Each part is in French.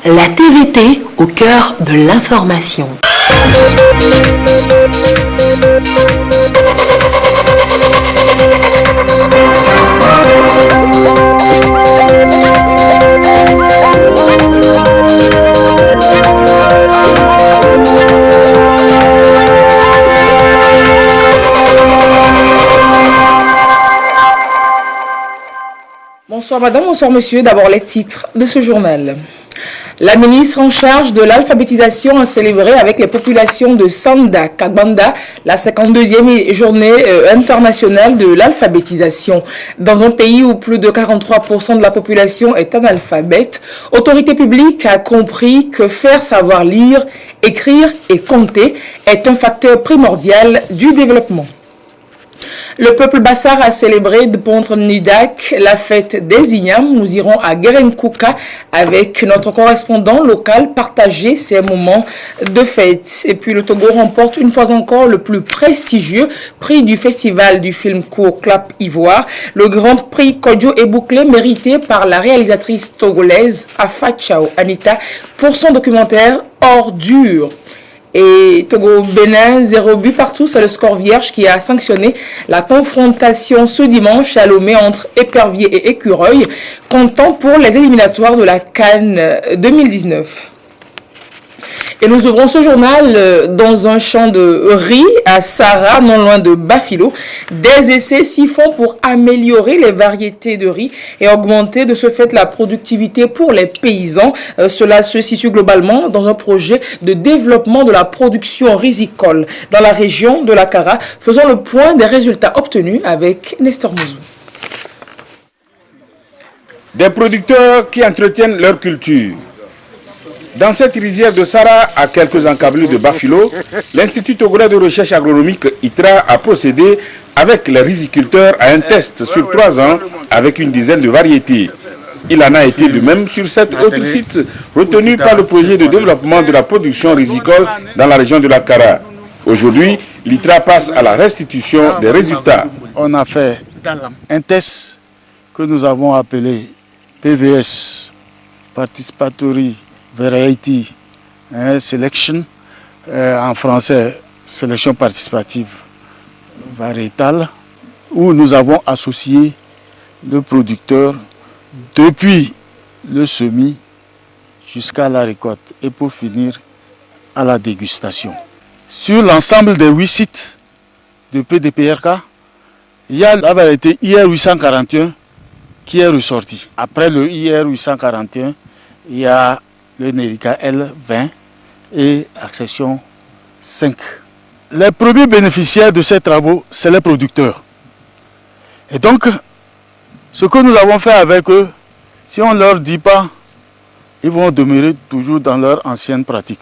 La TVT au cœur de l'information. Bonsoir madame, bonsoir monsieur. D'abord les titres de ce journal. La ministre en charge de l'alphabétisation a célébré avec les populations de Sanda, Kagbanda, la 52e journée internationale de l'alphabétisation. Dans un pays où plus de 43% de la population est analphabète, Autorité publique a compris que faire savoir lire, écrire et compter est un facteur primordial du développement. Le peuple bassar a célébré de Pontrenidak la fête des Ignam. Nous irons à Gerenkouka avec notre correspondant local partager ces moments de fête. Et puis le Togo remporte une fois encore le plus prestigieux prix du festival du film court Clap Ivoire. Le grand prix Kodjo est bouclé, mérité par la réalisatrice togolaise Afa Chao Anita pour son documentaire Ordure. Et Togo-Bénin, 0 but partout, c'est le score vierge qui a sanctionné la confrontation ce dimanche à Lomé entre Épervier et Écureuil, comptant pour les éliminatoires de la CAN 2019. Et nous ouvrons ce journal dans un champ de riz à Sarah, non loin de Bafilo. Des essais s'y font pour améliorer les variétés de riz et augmenter de ce fait la productivité pour les paysans. Cela se situe globalement dans un projet de développement de la production risicole dans la région de la Kara. Faisons le point des résultats obtenus avec Nestor Mouzou. Des producteurs qui entretiennent leur culture. Dans cette rizière de Sarah, à quelques encablures de Bafilo, l'Institut togolais de recherche agronomique ITRA a procédé avec les riziculteurs à un test sur 3 ans avec une dizaine de variétés. Il en a été de même sur 7 autres sites retenus par le projet de développement de la production rizicole dans la région de la Kara. Aujourd'hui, l'ITRA passe à la restitution des résultats. On a fait un test que nous avons appelé PVS, Participatory Variety Selection, en français sélection participative variétale, où nous avons associé le producteur depuis le semis jusqu'à la récolte et pour finir à la dégustation. Sur l'ensemble des 8 sites de PDPRK, il y a la variété IR 841 qui est ressortie. Après le IR 841, il y a le Nerica L20 et Accession 5. Les premiers bénéficiaires de ces travaux, c'est les producteurs. Et donc, ce que nous avons fait avec eux, si on ne leur dit pas, ils vont demeurer toujours dans leur ancienne pratique.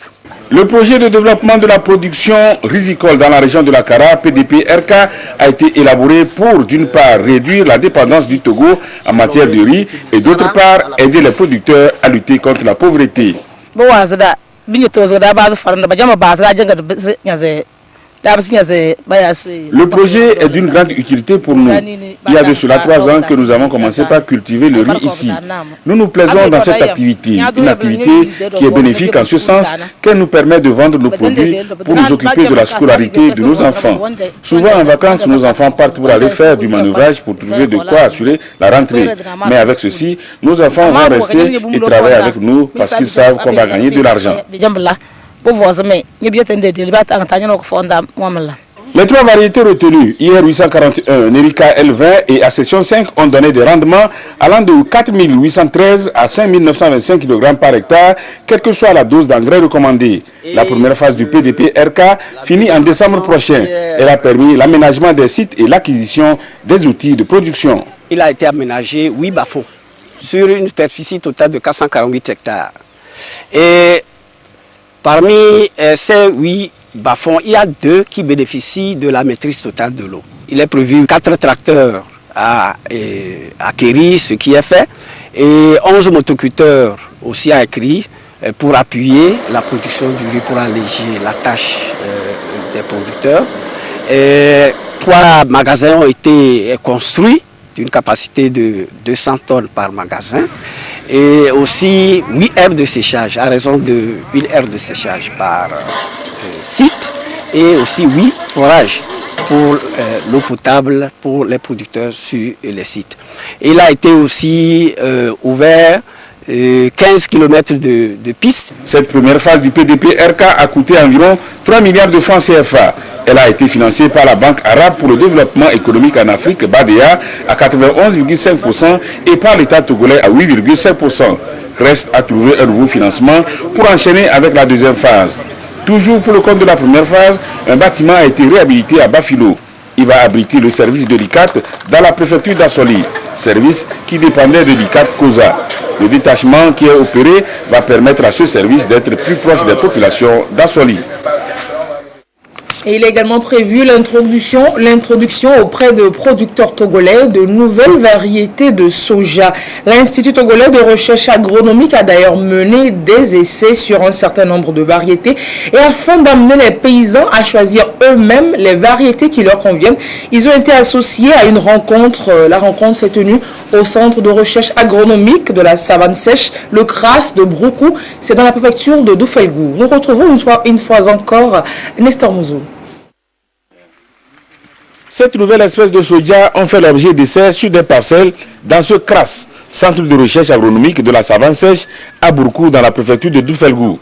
Le projet de développement de la production risicole dans la région de la Kara, PDP-RK, a été élaboré pour, d'une part, réduire la dépendance du Togo en matière de riz et d'autre part, aider les producteurs à lutter contre la pauvreté. Le projet est d'une grande utilité pour nous. Il y a de cela 3 ans que nous avons commencé par cultiver le riz ici. Nous nous plaisons dans cette activité, une activité qui est bénéfique en ce sens qu'elle nous permet de vendre nos produits pour nous occuper de la scolarité de nos enfants. Souvent en vacances, nos enfants partent pour aller faire du manœuvrage pour trouver de quoi assurer la rentrée. Mais avec ceci, nos enfants vont rester et travailler avec nous parce qu'ils savent qu'on va gagner de l'argent. Les 3 variétés retenues, IR 841, Nerica L20 et Accession 5, ont donné des rendements allant de 4 813 à 5 925 kg par hectare, quelle que soit la dose d'engrais recommandée. La première phase du PDP-RK finit en décembre prochain. Elle a permis l'aménagement des sites et l'acquisition des outils de production. Il a été aménagé 8 bas-fonds sur une superficie totale de 448 hectares. Et parmi ces 8 bas-fonds, il y a 2 qui bénéficient de la maîtrise totale de l'eau. Il est prévu 4 tracteurs à acquérir, ce qui est fait, et 11 motoculteurs aussi à acquérir pour appuyer la production du riz, pour alléger la tâche des producteurs. Et 3 magasins ont été construits d'une capacité de 200 tonnes par magasin. et aussi 8 heures de séchage, à raison de 1 heure de séchage par site, et aussi 8 forages pour l'eau potable pour les producteurs sur les sites. Il a été aussi ouvert 15 km de pistes. Cette première phase du PDP-RK a coûté environ 3 milliards de francs CFA. Elle a été financée par la Banque arabe pour le développement économique en Afrique, BADEA, à 91,5% et par l'État togolais à 8,5%. Reste à trouver un nouveau financement pour enchaîner avec la deuxième phase. Toujours pour le compte de la première phase, un bâtiment a été réhabilité à Bafilo. Il va abriter le service de l'ICAT dans la préfecture d'Assoli, service qui dépendait de l'ICAT COSA. Le détachement qui est opéré va permettre à ce service d'être plus proche des populations d'Assoli. Et il est également prévu l'introduction auprès de producteurs togolais de nouvelles variétés de soja. L'Institut togolais de recherche agronomique a d'ailleurs mené des essais sur un certain nombre de variétés et afin d'amener les paysans à choisir eux-mêmes les variétés qui leur conviennent, ils ont été associés à une rencontre. La rencontre s'est tenue au centre de recherche agronomique de la savane sèche, le CRAS de Broukou. C'est dans la préfecture de Doufelgou. Nous retrouvons une fois encore Nestor Mouzou. Cette nouvelle espèce de soja ont fait l'objet d'essais sur des parcelles dans ce CRAS, centre de recherche agronomique de la savane sèche à Broukou dans la préfecture de Doufelgou.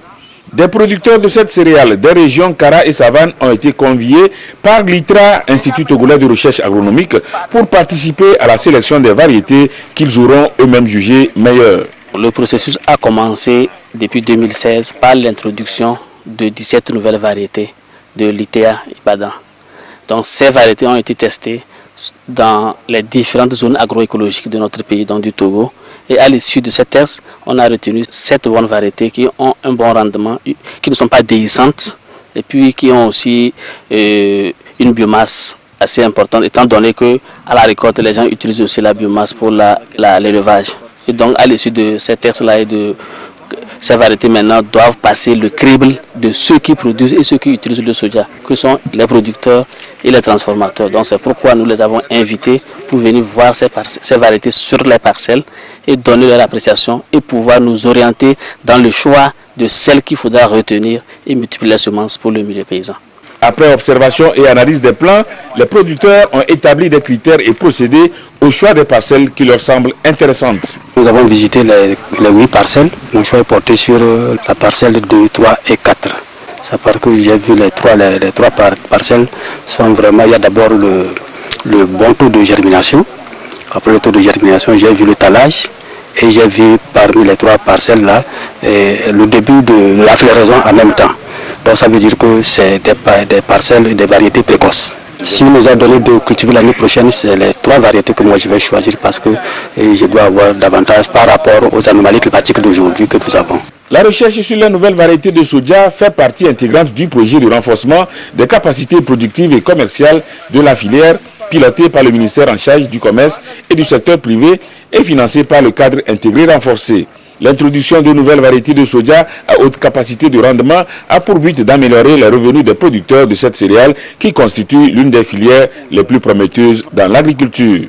Des producteurs de cette céréale des régions Kara et Savane ont été conviés par l'ITRA, Institut togolais de recherche agronomique, pour participer à la sélection des variétés qu'ils auront eux-mêmes jugées meilleures. Le processus a commencé depuis 2016 par l'introduction de 17 nouvelles variétés de l'ITA Ibadan. Donc ces variétés ont été testées dans les différentes zones agroécologiques de notre pays, donc du Togo. Et à l'issue de ces tests, on a retenu 7 bonnes variétés qui ont un bon rendement, qui ne sont pas déhissantes et puis qui ont aussi une biomasse assez importante, étant donné que à la récolte, les gens utilisent aussi la biomasse pour l'élevage. Et donc à l'issue de ces tests-là et de ces variétés maintenant doivent passer le crible de ceux qui produisent et ceux qui utilisent le soja, que sont les producteurs et les transformateurs. Donc c'est pourquoi nous les avons invités pour venir voir ces variétés sur les parcelles et donner leur appréciation et pouvoir nous orienter dans le choix de celles qu'il faudra retenir et multiplier les semences pour le milieu paysan. Après observation et analyse des plans, les producteurs ont établi des critères et procédé au choix des parcelles qui leur semblent intéressantes. Nous avons visité les 8 parcelles. Mon choix est porté sur la parcelle 2, 3 et 4. Ça part que j'ai vu les trois parcelles sont vraiment, il y a d'abord le bon taux de germination. Après le taux de germination, j'ai vu le talage. Et j'ai vu parmi les 3 parcelles là le début de la floraison en même temps. Donc ça veut dire que c'est des parcelles et des variétés précoces. Si nous a donné de cultiver l'année prochaine, c'est les 3 variétés que moi je vais choisir parce que je dois avoir davantage par rapport aux anomalies climatiques d'aujourd'hui que nous avons. La recherche sur les nouvelles variétés de soja fait partie intégrante du projet de renforcement des capacités productives et commerciales de la filière, piloté par le ministère en charge du commerce et du secteur privé et financé par le cadre intégré renforcé. L'introduction de nouvelles variétés de soja à haute capacité de rendement a pour but d'améliorer les revenus des producteurs de cette céréale qui constitue l'une des filières les plus prometteuses dans l'agriculture.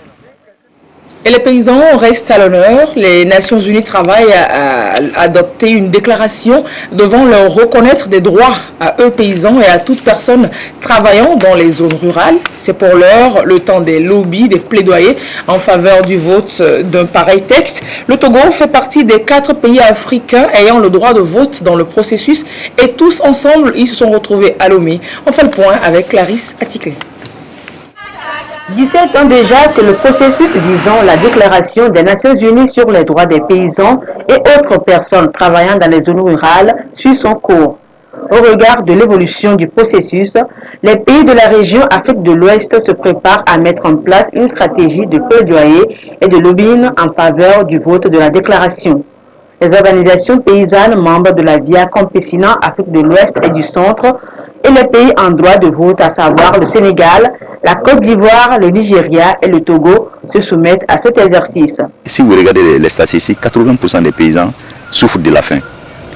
Et les paysans restent à l'honneur. Les Nations Unies travaillent à adopter une déclaration devant leur reconnaître des droits à eux paysans et à toute personne travaillant dans les zones rurales. C'est pour l'heure le temps des lobbies, des plaidoyers en faveur du vote d'un pareil texte. Le Togo fait partie des 4 pays africains ayant le droit de vote dans le processus et tous ensemble, ils se sont retrouvés à Lomé. On fait le point avec Clarisse Atiklé. 17 ans déjà que le processus visant la déclaration des Nations Unies sur les droits des paysans et autres personnes travaillant dans les zones rurales suit son cours. Au regard de l'évolution du processus, les pays de la région Afrique de l'Ouest se préparent à mettre en place une stratégie de plaidoyer et de lobbying en faveur du vote de la déclaration. Les organisations paysannes membres de la Via Campesina Afrique de l'Ouest et du Centre et les pays en droit de vote, à savoir le Sénégal, la Côte d'Ivoire, le Nigeria et le Togo, se soumettent à cet exercice. Si vous regardez les statistiques, 80% des paysans souffrent de la faim.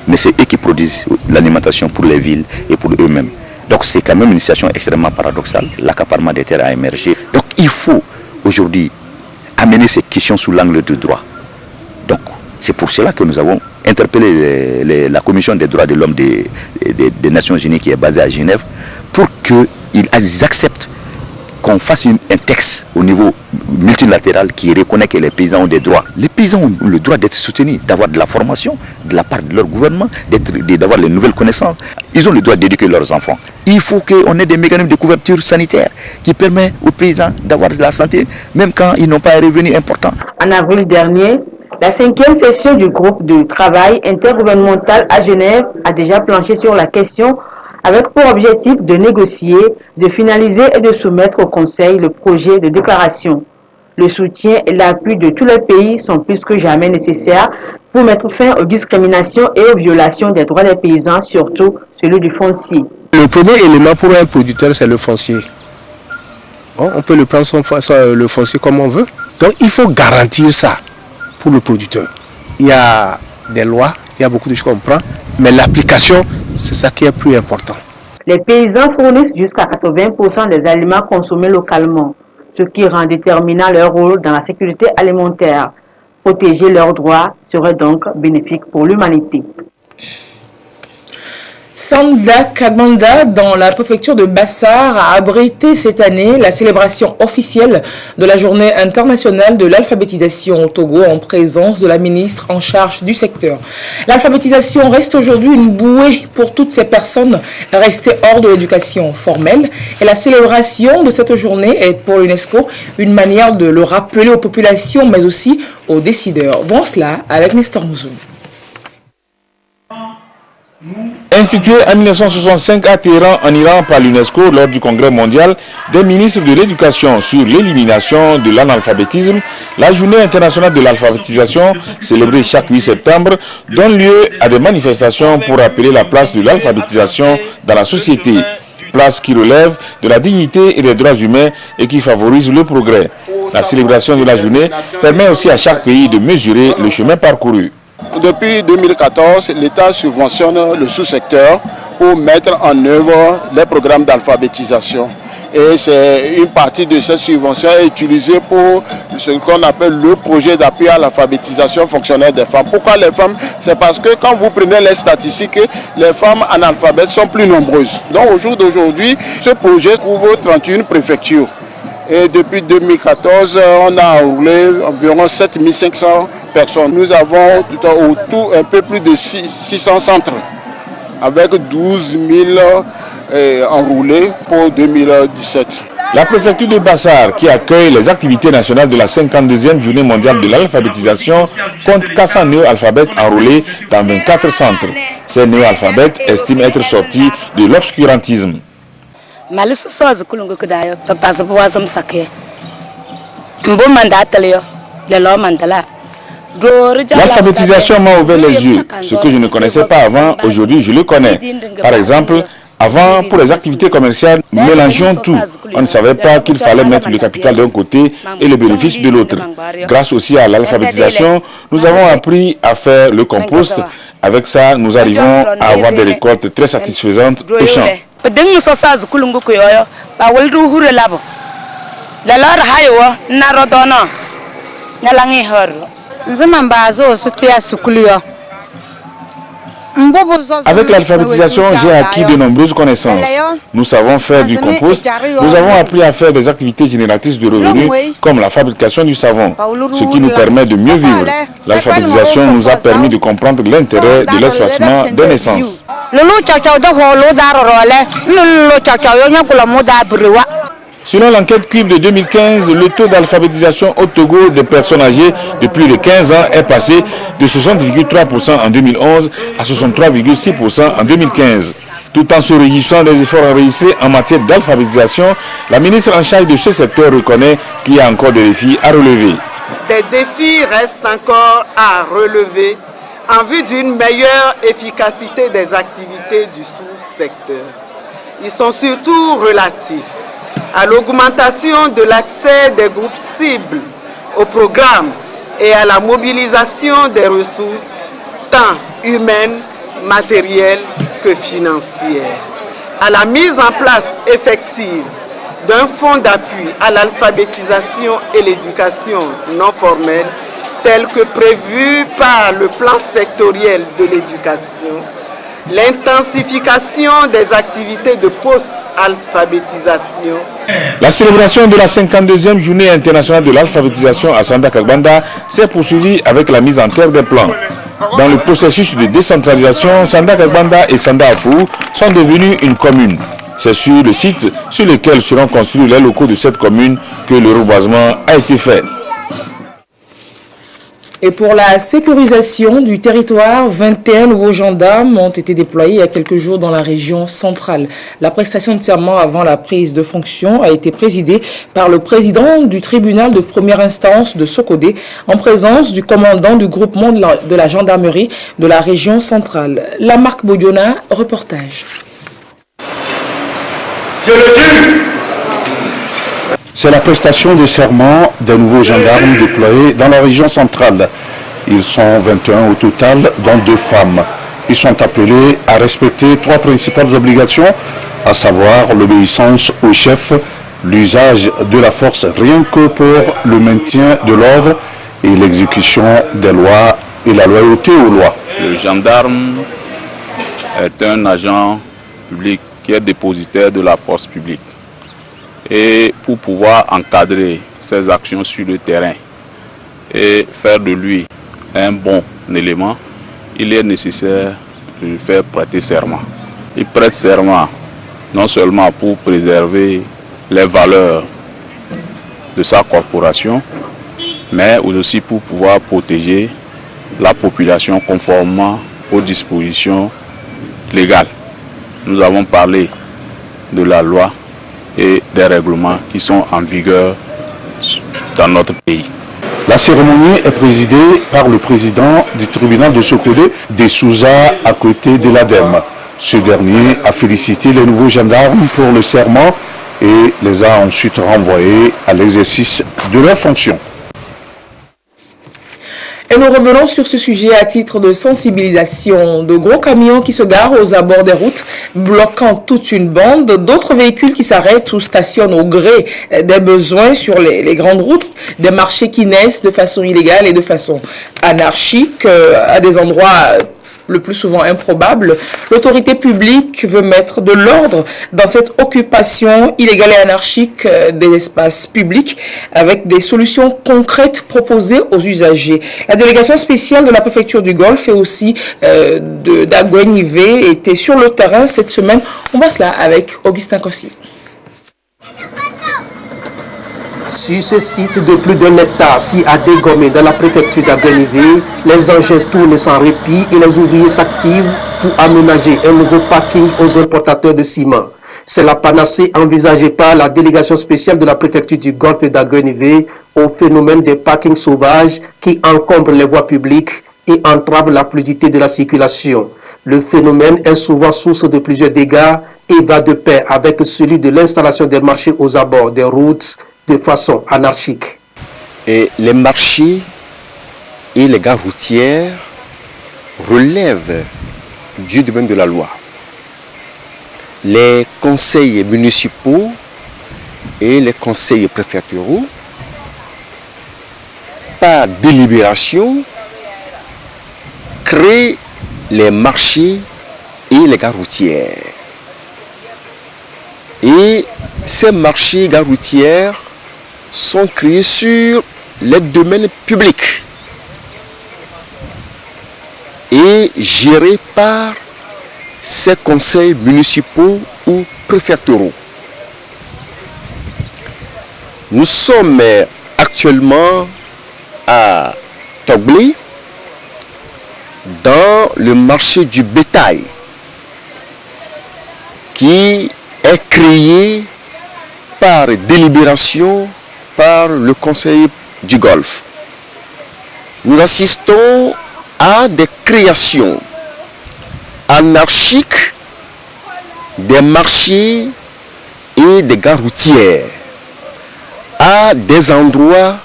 Mais c'est eux qui produisent l'alimentation pour les villes et pour eux-mêmes. Donc c'est quand même une situation extrêmement paradoxale. L'accaparement des terres a émergé. Donc il faut aujourd'hui amener ces questions sous l'angle du droit. Donc C'est pour cela que nous avons interpellé la Commission des droits de l'homme des Nations Unies qui est basée à Genève pour qu'ils acceptent qu'on fasse un texte au niveau multilatéral qui reconnaît que les paysans ont des droits. Les paysans ont le droit d'être soutenus, d'avoir de la formation de la part de leur gouvernement, d'avoir les nouvelles connaissances. Ils ont le droit d'éduquer leurs enfants. Il faut qu'on ait des mécanismes de couverture sanitaire qui permettent aux paysans d'avoir de la santé, même quand ils n'ont pas un revenu important. En avril dernier, la 5e session du groupe de travail intergouvernemental à Genève a déjà planché sur la question avec pour objectif de négocier, de finaliser et de soumettre au Conseil le projet de déclaration. Le soutien et l'appui de tous les pays sont plus que jamais nécessaires pour mettre fin aux discriminations et aux violations des droits des paysans, surtout celui du foncier. Le premier élément pour un producteur, c'est le foncier. Bon, on peut le prendre le foncier comme on veut. Donc il faut garantir ça pour le producteur. Il y a des lois, il y a beaucoup de choses qu'on prend, mais l'application, c'est ça qui est plus important. Les paysans fournissent jusqu'à 80% des aliments consommés localement, ce qui rend déterminant leur rôle dans la sécurité alimentaire. Protéger leurs droits serait donc bénéfique pour l'humanité. Sanda Kagbanda, dans la préfecture de Bassar, a abrité cette année la célébration officielle de la journée internationale de l'alphabétisation au Togo en présence de la ministre en charge du secteur. L'alphabétisation reste aujourd'hui une bouée pour toutes ces personnes restées hors de l'éducation formelle et la célébration de cette journée est pour l'UNESCO une manière de le rappeler aux populations mais aussi aux décideurs. Voyons cela avec Nestor Mouzoum. Institué en 1965 à Téhéran en Iran par l'UNESCO lors du congrès mondial des ministres de l'éducation sur l'élimination de l'analphabétisme, la journée internationale de l'alphabétisation, célébrée chaque 8 septembre, donne lieu à des manifestations pour rappeler la place de l'alphabétisation dans la société. Place qui relève de la dignité et des droits humains et qui favorise le progrès. La célébration de la journée permet aussi à chaque pays de mesurer le chemin parcouru. Depuis 2014, l'État subventionne le sous-secteur pour mettre en œuvre les programmes d'alphabétisation. Et c'est une partie de cette subvention est utilisée pour ce qu'on appelle le projet d'appui à l'alphabétisation fonctionnelle des femmes. Pourquoi les femmes? C'est parce que quand vous prenez les statistiques, les femmes analphabètes sont plus nombreuses. Donc au jour d'aujourd'hui, ce projet couvre 31 préfectures. Et depuis 2014, on a enrôlé environ 7500 personnes. Nous avons autour un peu plus de 600 centres avec 12 000 enrôlés pour 2017. La préfecture de Bassar, qui accueille les activités nationales de la 52e journée mondiale de l'alphabétisation, compte 400 néo-alphabètes enrôlés dans 24 centres. Ces néo-alphabètes estiment être sortis de l'obscurantisme. L'alphabétisation m'a ouvert les yeux. Ce que je ne connaissais pas avant, aujourd'hui je le connais. Par exemple, avant, pour les activités commerciales, nous mélangions tout. On ne savait pas qu'il fallait mettre le capital d'un côté et le bénéfice de l'autre. Grâce aussi à l'alphabétisation, nous avons appris à faire le compost. Avec ça, nous arrivons à avoir des récoltes très satisfaisantes au champ. Avec l'alphabétisation, j'ai acquis de nombreuses connaissances. Nous savons faire du compost. Nous avons appris à faire des activités génératrices de revenus comme la fabrication du savon, ce qui nous permet de mieux vivre. L'alphabétisation nous a permis de comprendre l'intérêt de l'espacement des naissances. Selon l'enquête CUB de 2015, le taux d'alphabétisation au Togo des personnes âgées de plus de 15 ans est passé de 60,3% en 2011 à 63,6% en 2015. Tout en se réjouissant des efforts enregistrés en matière d'alphabétisation, la ministre en charge de ce secteur reconnaît qu'il y a encore des défis à relever. Des défis restent encore à relever en vue d'une meilleure efficacité des activités du sous-secteur. Ils sont surtout relatifs à l'augmentation de l'accès des groupes cibles au programme et à la mobilisation des ressources, tant humaines, matérielles que financières, à la mise en place effective d'un fonds d'appui à l'alphabétisation et l'éducation non formelle tel que prévu par le plan sectoriel de l'éducation, l'intensification des activités de post-alphabétisation. La célébration de la 52e journée internationale de l'alphabétisation à Sanda Kagbanda s'est poursuivie avec la mise en terre des plans. Dans le processus de décentralisation, Sanda Kagbanda et Sanda Afou sont devenus une commune. C'est sur le site sur lequel seront construits les locaux de cette commune que le reboisement a été fait. Et pour la sécurisation du territoire, 21 nouveaux gendarmes ont été déployés il y a quelques jours dans la région centrale. La prestation de serment avant la prise de fonction a été présidée par le président du tribunal de première instance de Sokodé en présence du commandant du groupement de la gendarmerie de la région centrale. Lamarck Bodjona, reportage. Je le jure. C'est la prestation de serment des nouveaux gendarmes déployés dans la région centrale. Ils sont 21 au total, dont 2 femmes. Ils sont appelés à respecter 3 principales obligations, à savoir l'obéissance au chef, l'usage de la force rien que pour le maintien de l'ordre et l'exécution des lois et la loyauté aux lois. Le gendarme est un agent public qui est dépositaire de la force publique. Et pour pouvoir encadrer ses actions sur le terrain et faire de lui un bon élément, il est nécessaire de lui faire prêter serment. Il prête serment non seulement pour préserver les valeurs de sa corporation, mais aussi pour pouvoir protéger la population conformément aux dispositions légales. Nous avons parlé de la loi et des règlements qui sont en vigueur dans notre pays. La cérémonie est présidée par le président du tribunal de Sokodé, Dessouza, à côté de l'ADEME. Ce dernier a félicité les nouveaux gendarmes pour le serment et les a ensuite renvoyés à l'exercice de leurs fonctions. Et nous revenons sur ce sujet à titre de sensibilisation. De gros camions qui se garent aux abords des routes, bloquant toute une bande. D'autres véhicules qui s'arrêtent ou stationnent au gré des besoins sur les grandes routes. Des marchés qui naissent de façon illégale et de façon anarchique à des endroits le plus souvent improbable. L'autorité publique veut mettre de l'ordre dans cette occupation illégale et anarchique des espaces publics avec des solutions concrètes proposées aux usagers. La délégation spéciale de la préfecture du Golfe et aussi d'Agouenivé était sur le terrain cette semaine. On voit cela avec Augustin Kossi. Sur ce site de plus d'1 hectare, si à dégommer dans la préfecture d'Agouenivé, les engins tournent sans répit et les ouvriers s'activent pour aménager un nouveau parking aux importateurs de ciment. C'est la panacée envisagée par la délégation spéciale de la préfecture du Golfe d'Agouenivé au phénomène des parkings sauvages qui encombrent les voies publiques et entravent la fluidité de la circulation. Le phénomène est souvent source de plusieurs dégâts et va de pair avec celui de l'installation des marchés aux abords des routes de façon anarchique. Et les marchés et les gares routières relèvent du domaine de la loi. Les conseils municipaux et les conseils préfectoraux, par délibération, créent les marchés et les gares routières. Et ces marchés et gares routières sont créés sur les domaines publics et gérés par ces conseils municipaux ou préfectoraux. Nous sommes actuellement à Toglé, dans le marché du bétail, qui est créé par délibération par le Conseil du Golfe. Nous assistons à des créations anarchiques des marchés et des gares routières à des endroits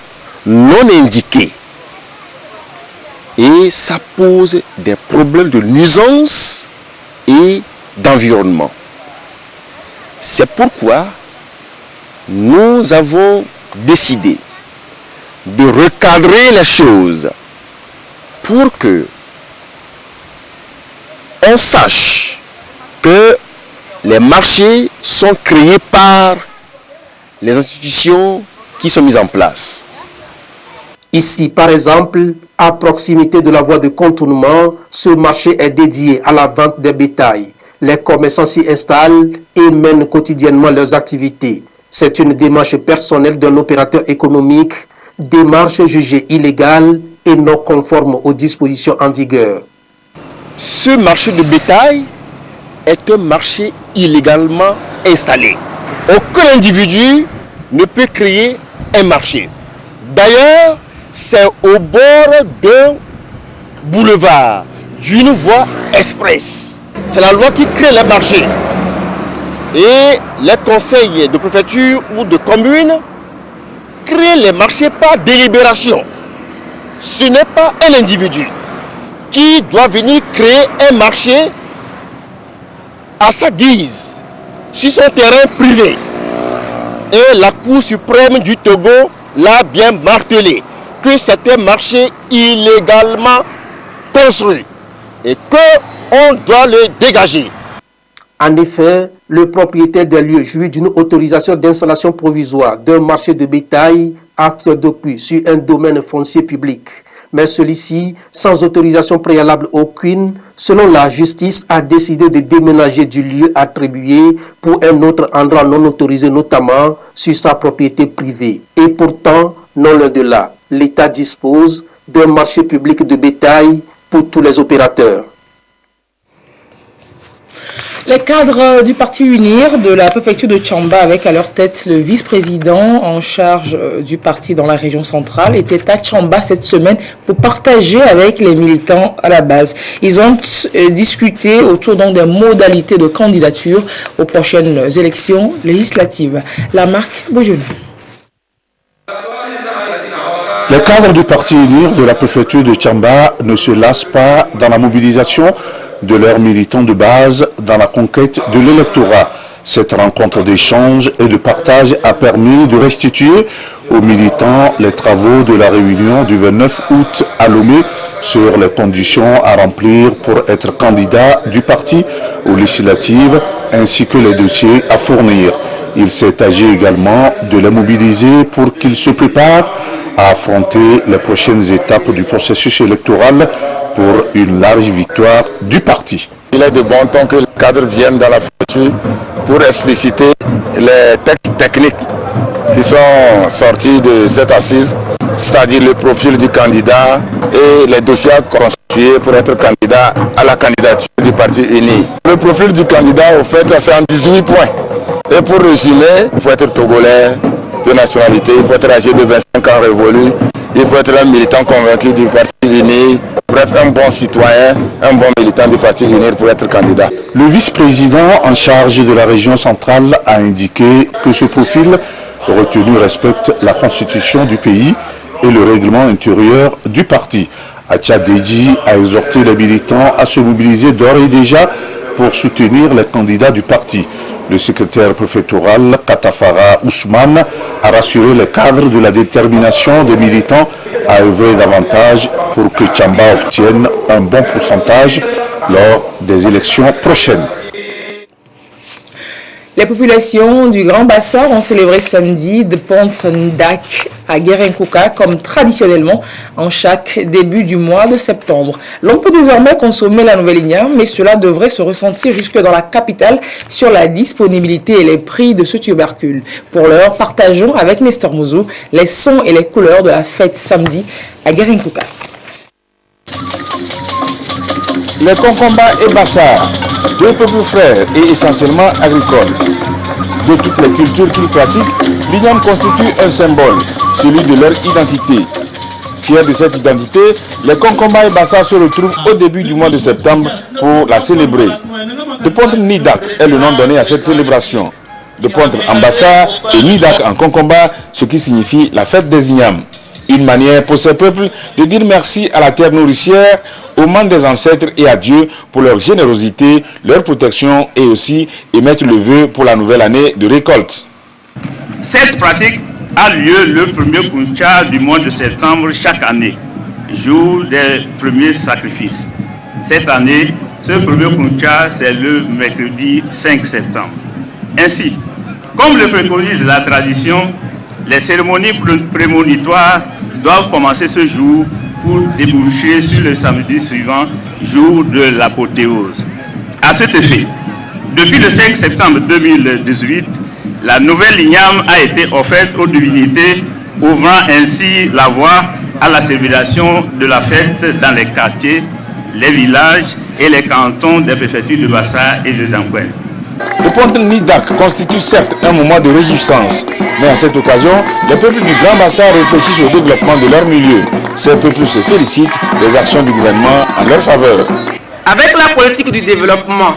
non indiqués. Et ça pose des problèmes de nuisance et d'environnement. C'est pourquoi nous avons décidé de recadrer les choses pour que on sache que les marchés sont créés par les institutions qui sont mises en place. Ici, par exemple, à proximité de la voie de contournement, ce marché est dédié à la vente des bétails. Les commerçants s'y installent et mènent quotidiennement leurs activités. C'est une démarche personnelle d'un opérateur économique, démarche jugée illégale et non conforme aux dispositions en vigueur. Ce marché de bétail est un marché illégalement installé. Aucun individu ne peut créer un marché. D'ailleurs, c'est au bord d'un boulevard, d'une voie express. C'est la loi qui crée les marchés. Et les conseils de préfecture ou de commune créent les marchés par délibération. Ce n'est pas un individu qui doit venir créer un marché à sa guise, sur son terrain privé. Et la Cour suprême du Togo l'a bien martelé, que c'est un marché illégalement construit et qu'on doit le dégager. En effet, le propriétaire des lieux jouit d'une autorisation d'installation provisoire d'un marché de bétail à Fiordocus sur un domaine foncier public. Mais celui-ci, sans autorisation préalable aucune, selon la justice, a décidé de déménager du lieu attribué pour un autre endroit non autorisé, notamment sur sa propriété privée. Et pourtant, non loin de là, l'État dispose d'un marché public de bétail pour tous les opérateurs. Les cadres du parti UNIR de la préfecture de Tchamba, avec à leur tête le vice-président en charge du parti dans la région centrale, étaient à Tchamba cette semaine pour partager avec les militants à la base. Ils ont discuté autour donc des modalités de candidature aux prochaines élections législatives. La marque Beaujolais. Les cadres du parti UNIR de la préfecture de Tchamba ne se lassent pas dans la mobilisation de leurs militants de base dans la conquête de l'électorat. Cette rencontre d'échange et de partage a permis de restituer aux militants les travaux de la réunion du 29 août à Lomé sur les conditions à remplir pour être candidat du parti aux législatives ainsi que les dossiers à fournir. Il s'est agi également de les mobiliser pour qu'ils se préparent à affronter les prochaines étapes du processus électoral pour une large victoire du parti. Il est de bon temps que les cadres viennent dans la préfecture pour expliciter les textes techniques qui sont sortis de cette assise, c'est-à-dire le profil du candidat et les dossiers à constituer pour être candidat à la candidature du parti uni. Le profil du candidat, au fait, c'est en 18 points. Et pour résumer, il faut être togolais de nationalité, il faut être âgé de 25 ans révolu, il faut être un militant convaincu du parti uni. Bref, un bon citoyen, un bon militant du parti UNIR pour être candidat. Le vice-président en charge de la région centrale a indiqué que ce profil retenu respecte la constitution du pays et le règlement intérieur du parti. Atchadeji a exhorté les militants à se mobiliser d'ores et déjà pour soutenir les candidats du parti. Le secrétaire préfectoral Katafara Ousmane a rassuré les cadres de la détermination des militants à œuvrer davantage pour que Tchamba obtienne un bon pourcentage lors des élections prochaines. Les populations du Grand Bassar ont célébré samedi de Pontre Ndak à Guérenkuka comme traditionnellement en chaque début du mois de septembre. L'on peut désormais consommer la nouvelle igname, mais cela devrait se ressentir jusque dans la capitale sur la disponibilité et les prix de ce tubercule. Pour l'heure, partageons avec Nestor Mouzou les sons et les couleurs de la fête samedi à Guérenkuka. Les Konkomba et Bassar, deux peuples frères et essentiellement agricoles. De toutes les cultures qu'ils pratiquent, l'igname constitue un symbole, celui de leur identité. Fiers de cette identité, les Konkomba et Bassar se retrouvent au début du mois de septembre pour la célébrer. De Pontre Nidak est le nom donné à cette célébration. De Pontre en Bassar et Nidak en Konkomba, ce qui signifie la fête des ignames. Une manière pour ces peuples de dire merci à la terre nourricière, aux mains des ancêtres et à Dieu pour leur générosité, leur protection et aussi émettre le vœu pour la nouvelle année de récolte. Cette pratique a lieu le premier Kuncha du mois de septembre chaque année, jour des premiers sacrifices. Cette année, ce premier Kuncha, c'est le mercredi 5 septembre. Ainsi, comme le préconise la tradition, les cérémonies prémonitoires doivent commencer ce jour pour déboucher sur le samedi suivant, jour de l'apothéose. À cet effet, depuis le 5 septembre 2018, la nouvelle ligname a été offerte aux divinités, ouvrant ainsi la voie à la célébration de la fête dans les quartiers, les villages et les cantons des préfectures de Bassa et de Dankwel. Le Ponte Nidak constitue certes un moment de réjouissance, mais à cette occasion, les peuples du Grand Bassa réfléchissent au développement de leur milieu. Ces peuples se félicitent des actions du gouvernement en leur faveur. Avec la politique du développement,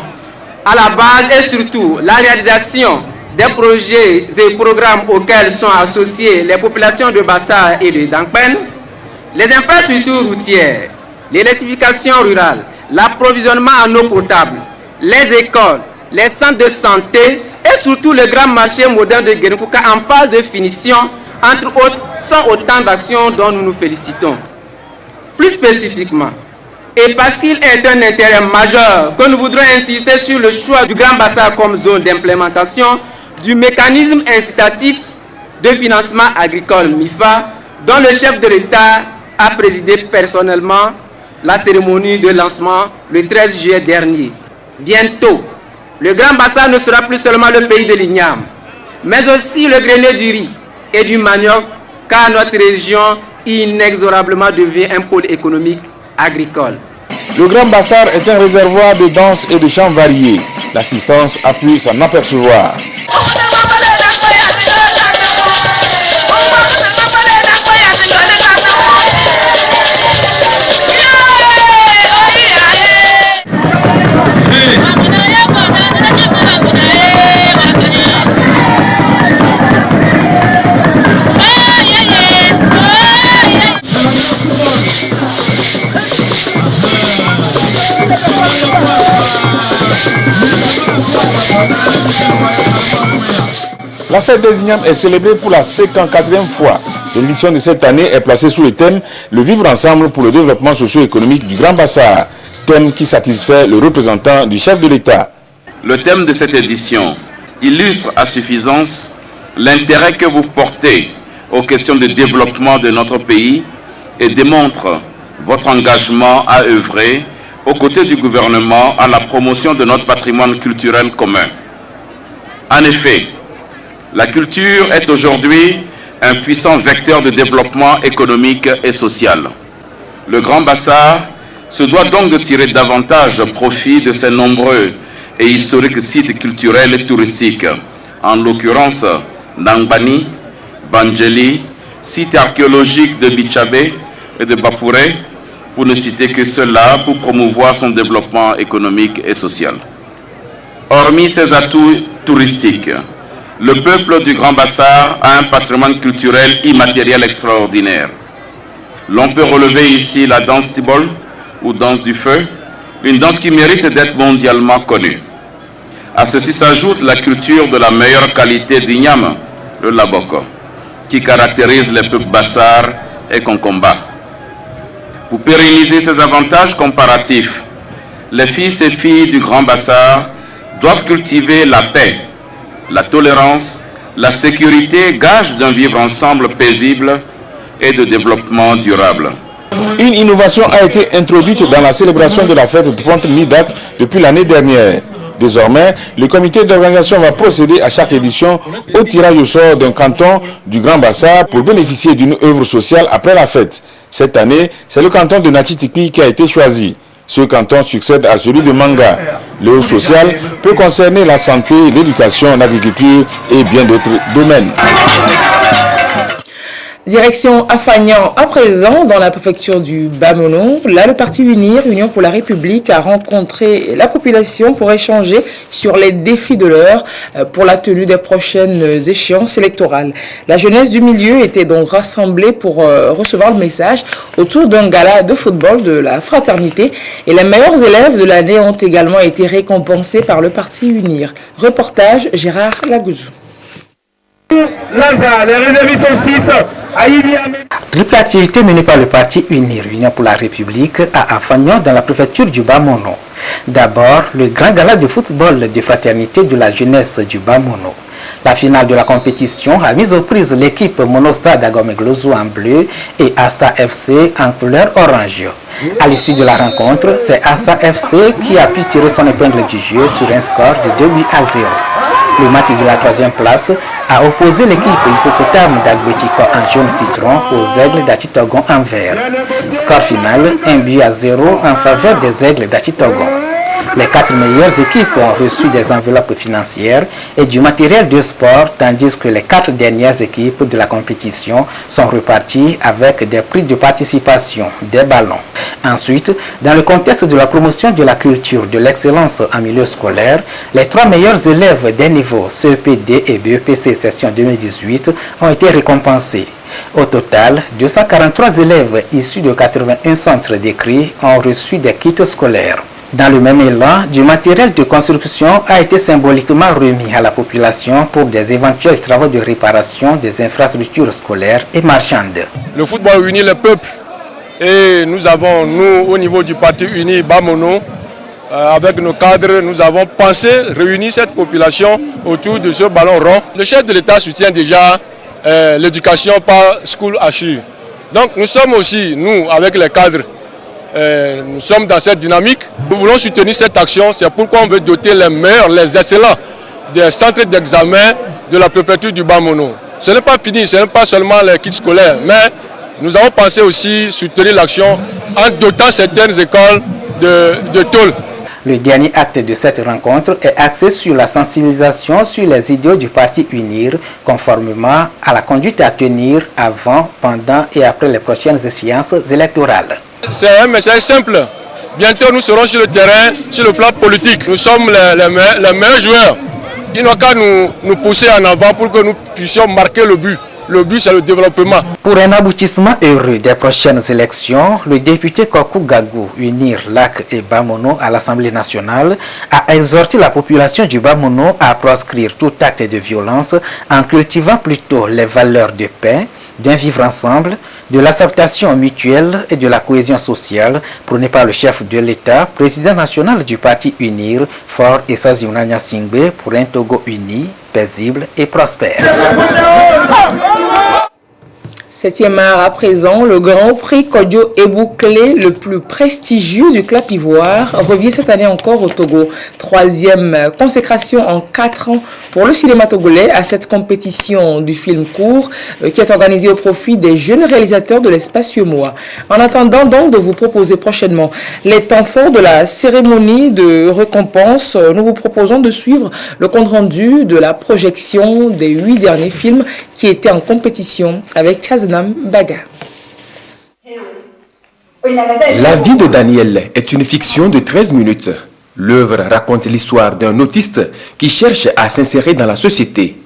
à la base et surtout la réalisation des projets et programmes auxquels sont associées les populations de Bassa et de Dankpen, les infrastructures routières, l'électrification rurale, l'approvisionnement en eau potable, les écoles, les centres de santé et surtout le grand marché moderne de Guérékouka en phase de finition, entre autres, sont autant d'actions dont nous nous félicitons. Plus spécifiquement, et parce qu'il est un intérêt majeur que nous voudrons insister sur le choix du Grand Bassa comme zone d'implémentation du mécanisme incitatif de financement agricole MIFA, dont le chef de l'État a présidé personnellement la cérémonie de lancement le 13 juillet dernier. Bientôt, le Grand Bassa ne sera plus seulement le pays de l'igname, mais aussi le grenier du riz et du manioc, car notre région inexorablement devient un pôle économique agricole. Le Grand Bassar est un réservoir de danse et de chants variés. L'assistance a pu s'en apercevoir. La fête des Ignames est célébrée pour la 54e fois. L'édition de cette année est placée sous le thème « Le vivre ensemble pour le développement socio-économique du Grand Bassar », thème qui satisfait le représentant du chef de l'État. Le thème de cette édition illustre à suffisance l'intérêt que vous portez aux questions de développement de notre pays et démontre votre engagement à œuvrer aux côtés du gouvernement à la promotion de notre patrimoine culturel commun. En effet, la culture est aujourd'hui un puissant vecteur de développement économique et social. Le Grand Bassar se doit donc de tirer davantage profit de ces nombreux et historiques sites culturels et touristiques, en l'occurrence Nangbani, Banjeli, site archéologique de Bichabé et de Bapouré, pour ne citer que cela, pour promouvoir son développement économique et social. Hormis ces atouts touristiques, le peuple du Grand Bassar a un patrimoine culturel immatériel extraordinaire. L'on peut relever ici la danse Tibol, ou danse du feu, une danse qui mérite d'être mondialement connue. À ceci s'ajoute la culture de la meilleure qualité d'Igname, le Laboko, qui caractérise les peuples Bassar et Konkomba. Pour pérenniser ces avantages comparatifs, les fils et filles du Grand Bassar doivent cultiver la paix, la tolérance, la sécurité, gage d'un vivre ensemble paisible et de développement durable. Une innovation a été introduite dans la célébration de la fête de Ponte Nidak depuis l'année dernière. Désormais, le comité d'organisation va procéder à chaque édition au tirage au sort d'un canton du Grand Bassar pour bénéficier d'une œuvre sociale après la fête. Cette année, c'est le canton de Natchitipi qui a été choisi. Ce canton succède à celui de Manga. L'œuvre sociale peut concerner la santé, l'éducation, l'agriculture et bien d'autres domaines. Direction Afagnan à présent, dans la préfecture du Bas-Mono. Là, le parti UNIR, Union pour la République, a rencontré la population pour échanger sur les défis de l'heure pour la tenue des prochaines échéances électorales. La jeunesse du milieu était donc rassemblée pour recevoir le message autour d'un gala de football de la fraternité. Et les meilleurs élèves de l'année ont également été récompensés par le parti UNIR. Reportage Gérard Lagouzou. Les réservistes sont 6. Triple activité menée par le parti UNIR, Union pour la République, à Afagnon dans la préfecture du Bas-Mono. D'abord, le grand gala de football de fraternité de la jeunesse du Bas-Mono. La finale de la compétition a mis aux prises l'équipe Monostade Agomeglozo en bleu et Asta FC en couleur orange. À l'issue de la rencontre, c'est Asta FC qui a pu tirer son épingle du jeu sur un score de 2-0. Le match de la 3e place a opposé l'équipe Hippopotame d'Agbetiko en jaune citron aux Aigles d'Achitogon en vert. Score final 1-0 en faveur des Aigles d'Achitogon. Les 4 meilleures équipes ont reçu des enveloppes financières et du matériel de sport, tandis que les 4 dernières équipes de la compétition sont reparties avec des prix de participation, des ballons. Ensuite, dans le contexte de la promotion de la culture de l'excellence en milieu scolaire, les 3 meilleurs élèves des niveaux CEPD et BEPC session 2018 ont été récompensés. Au total, 243 élèves issus de 81 centres d'écrit ont reçu des kits scolaires. Dans le même élan, du matériel de construction a été symboliquement remis à la population pour des éventuels travaux de réparation des infrastructures scolaires et marchandes. Le football unit le peuple et nous avons, nous, au niveau du parti uni Bas-Mono, avec nos cadres, nous avons pensé réunir cette population autour de ce ballon rond. Le chef de l'État soutient déjà l'éducation par School Assure. Donc nous sommes aussi, nous, avec les cadres, nous sommes dans cette dynamique. Nous voulons soutenir cette action, c'est pourquoi on veut doter les meilleurs, les excellents des centres d'examen de la préfecture du Bas-Mono. Ce n'est pas fini, ce n'est pas seulement les kits scolaires, mais nous avons pensé aussi soutenir l'action en dotant certaines écoles de tôle. Le dernier acte de cette rencontre est axé sur la sensibilisation sur les idéaux du parti UNIR, conformément à la conduite à tenir avant, pendant et après les prochaines échéances électorales. C'est un message simple. Bientôt nous serons sur le terrain, sur le plan politique. Nous sommes les meilleurs joueurs. Il n'ont qu'à nous pousser en avant pour que nous puissions marquer le but. Le but, c'est le développement. Pour un aboutissement heureux des prochaines élections, le député Kokou Gagou, Unir, Lac et Bas-Mono à l'Assemblée nationale, a exhorté la population du Bas-Mono à proscrire tout acte de violence en cultivant plutôt les valeurs de paix, d'un vivre ensemble, de l'acceptation mutuelle et de la cohésion sociale, prônée par le chef de l'État, président national du parti UNIR, Fort Essas Yunanya Singbe, pour un Togo uni, paisible et prospère. 7e art à présent, le Grand Prix Kodjo Ebouklé, le plus prestigieux du club ivoire, revient cette année encore au Togo. 3e consécration en 4 ans pour le cinéma togolais à cette compétition du film court qui est organisée au profit des jeunes réalisateurs de l'espace UEMOA. En attendant donc de vous proposer prochainement les temps forts de la cérémonie de récompense, nous vous proposons de suivre le compte-rendu de la projection des 8 derniers films qui étaient en compétition avec Chazenam Baga. La vie de Daniel est une fiction de 13 minutes. L'œuvre raconte l'histoire d'un autiste qui cherche à s'insérer dans la société.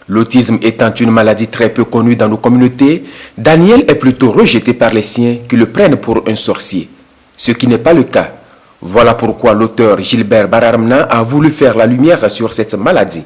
L'autisme étant une maladie très peu connue dans nos communautés, Daniel est plutôt rejeté par les siens qui le prennent pour un sorcier. Ce qui n'est pas le cas. Voilà pourquoi l'auteur Gilbert Bararamna a voulu faire la lumière sur cette maladie.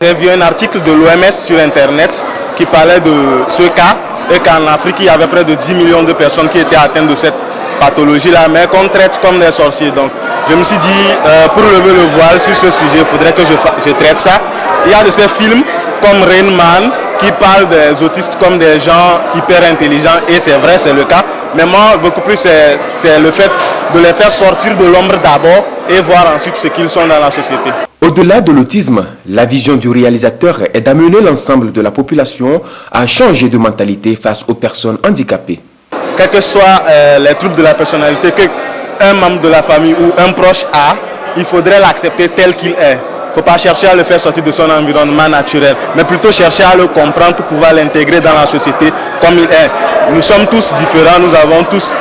J'ai vu un article de l'OMS sur Internet qui parlait de ce cas et qu'en Afrique, il y avait près de 10 millions de personnes qui étaient atteintes de cette pathologie-là, mais qu'on traite comme des sorciers. Donc, je me suis dit, pour lever le voile sur ce sujet, il faudrait que je traite ça. Il y a de ces films comme Rain Man qui parlent des autistes comme des gens hyper intelligents, et c'est vrai, c'est le cas. Mais moi, beaucoup plus, c'est le fait de les faire sortir de l'ombre d'abord et voir ensuite ce qu'ils sont dans la société. Au-delà de l'autisme, la vision du réalisateur est d'amener l'ensemble de la population à changer de mentalité face aux personnes handicapées. Quels que soient les troubles de la personnalité qu'un membre de la famille ou un proche a, il faudrait l'accepter tel qu'il est. Il ne faut pas chercher à le faire sortir de son environnement naturel, mais plutôt chercher à le comprendre pour pouvoir l'intégrer dans la société comme il est. Nous sommes tous différents, nous avons tous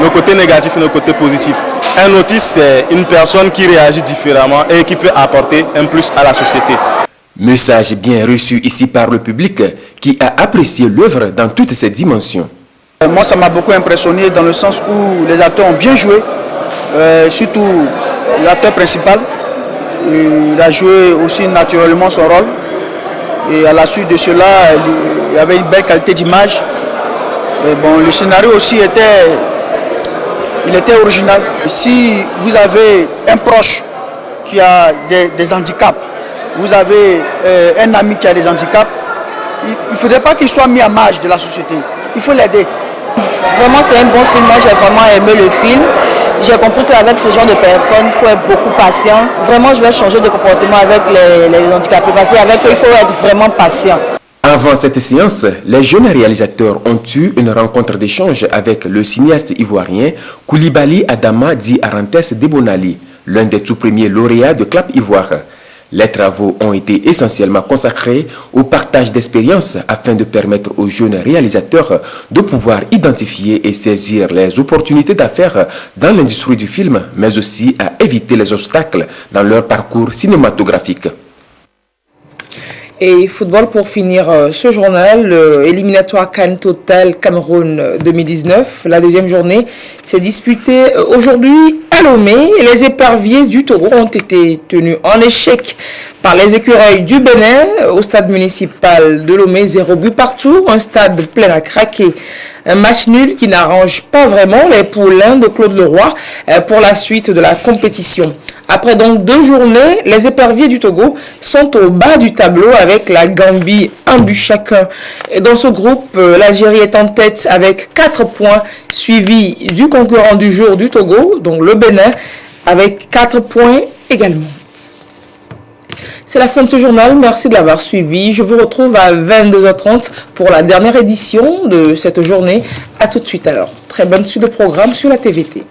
nos côtés négatifs et nos côtés positifs. Un autiste, c'est une personne qui réagit différemment et qui peut apporter un plus à la société. Message bien reçu ici par le public qui a apprécié l'œuvre dans toutes ses dimensions. Moi, ça m'a beaucoup impressionné dans le sens où les acteurs ont bien joué, surtout l'acteur principal. Il a joué aussi naturellement son rôle. Et à la suite de cela, il y avait une belle qualité d'image. Bon, le scénario aussi était original. Si vous avez un proche qui a des handicaps, vous avez un ami qui a des handicaps, il ne faudrait pas qu'il soit mis à marge de la société. Il faut l'aider. Vraiment, c'est un bon film. Moi, j'ai vraiment aimé le film. J'ai compris qu'avec ce genre de personnes, il faut être beaucoup patient. Vraiment, je vais changer de comportement avec les handicapés parce qu'avec eux, il faut être vraiment patient. Avant cette séance, les jeunes réalisateurs ont eu une rencontre d'échange avec le cinéaste ivoirien Koulibaly Adama dit Arantes Debonali, l'un des tout premiers lauréats de Clap Ivoire. Les travaux ont été essentiellement consacrés au partage d'expériences afin de permettre aux jeunes réalisateurs de pouvoir identifier et saisir les opportunités d'affaires dans l'industrie du film, mais aussi à éviter les obstacles dans leur parcours cinématographique. Et football pour finir ce journal, éliminatoire CAN Total Cameroun 2019. La deuxième journée s'est disputée aujourd'hui à Lomé. Les éperviers du Togo ont été tenus en échec par les écureuils du Bénin au stade municipal de Lomé. 0 but partout, un stade plein à craquer. Un match nul qui n'arrange pas vraiment les poulains de Claude Leroy pour la suite de la compétition. Après donc 2 journées, les éperviers du Togo sont au bas du tableau avec la Gambie, un but chacun. Et dans ce groupe, l'Algérie est en tête avec 4 points, suivi du concurrent du jour du Togo, donc le Bénin, avec 4 points également. C'est la fin de ce journal, merci de l'avoir suivi. Je vous retrouve à 22h30 pour la dernière édition de cette journée. A tout de suite alors. Très bonne suite de programme sur la TVT.